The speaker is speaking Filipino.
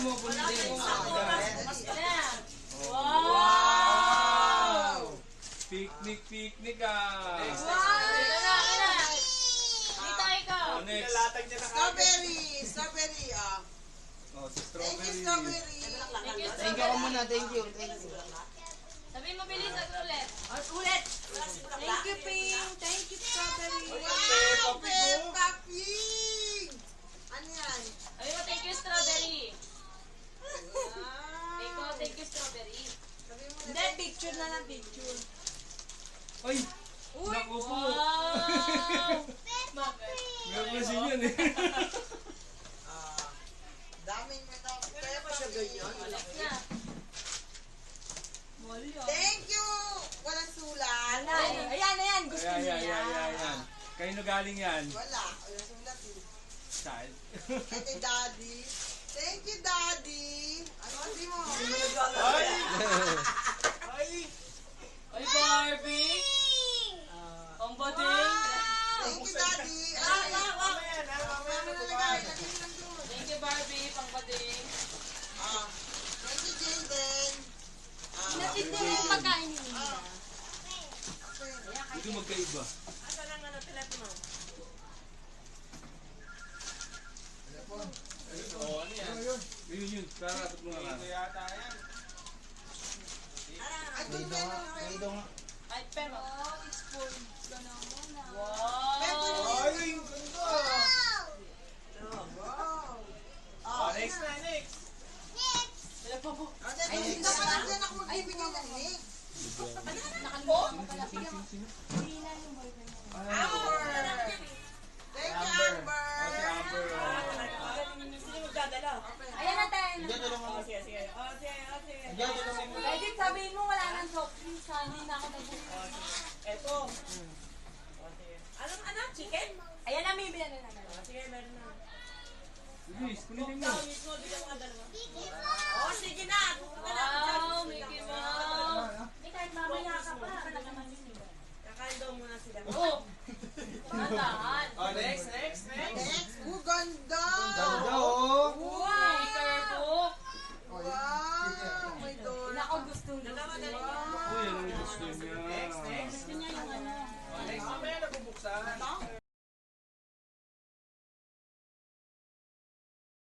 mo, bundin. Wow! Picnic, picnic ah. Wow! Dito ikaw. Next. Strawberry! Strawberry, ah. Oh, si Thank you, strawberry. strawberry. Thank you ako muna, thank you. Thank you. Sabihin mo bilis, ulit. Ulit! Thank you, Ping! Thank you, Strawberry! Wow! Peppa Pig! Ano yan? Sabihin mo, thank you, strawberry. Wow! Ikaw, thank you, strawberry. Sabi mo Hindi, picture na lang, picture. Ay! Naku po. Wow! Meron na siya yun eh. daming may tao. Peppa Pig. Na. Thank you! Walang sulat. Ayan, gusto niya Ayan. Kayo na galing yan. Wala. Walang sulat eh. Child. Kay Daddy. Thank you, Daddy. Ano sabi mo? Ay! Oy, Barbie! Ang bading! Thank you, Daddy. Mamaya nalagay. Lagay mo lang doon. Thank you, Barbie, pang bading. Thank you, Jaden. Natid mo yung pagkain niya. Hindi magkaiba. Oh, ano yan? Yun. Tara, mo nga. Ay, doon May daw nga. Ay, pero. It's full. Wow! Ay, ang ganda! Wow. Next. Wala pa po. Hindi ako magbibigay ng link. Nakalbo? Amber. Thank you, Amber. Si Amber. Ayan na tayo. Diyan na lang ako. Diyan na lang ako. Pwede sabihin mo wala nang soft drinks ha. Hindi na ako nagbukas. Eto. Ano? Chicken? Ayan na, may bilan na naman. Sige, meron na. Bilis, kulitin mo. Mismo, bigyan mo ka dalawa. Oh, sige na. Wow, Mickey Mouse! Eh, kahit mamaya ka pa. Naman yun eh. Kakain daw muna sila. Oh! Matahan! Next. Next. Ganda. Ganda oh. Wow! Book! Wow. May doon. Ako gusto nyo. Uy, ano yung gusto niya? Gusto niya yung ano. Next, mamaya nabubuksan.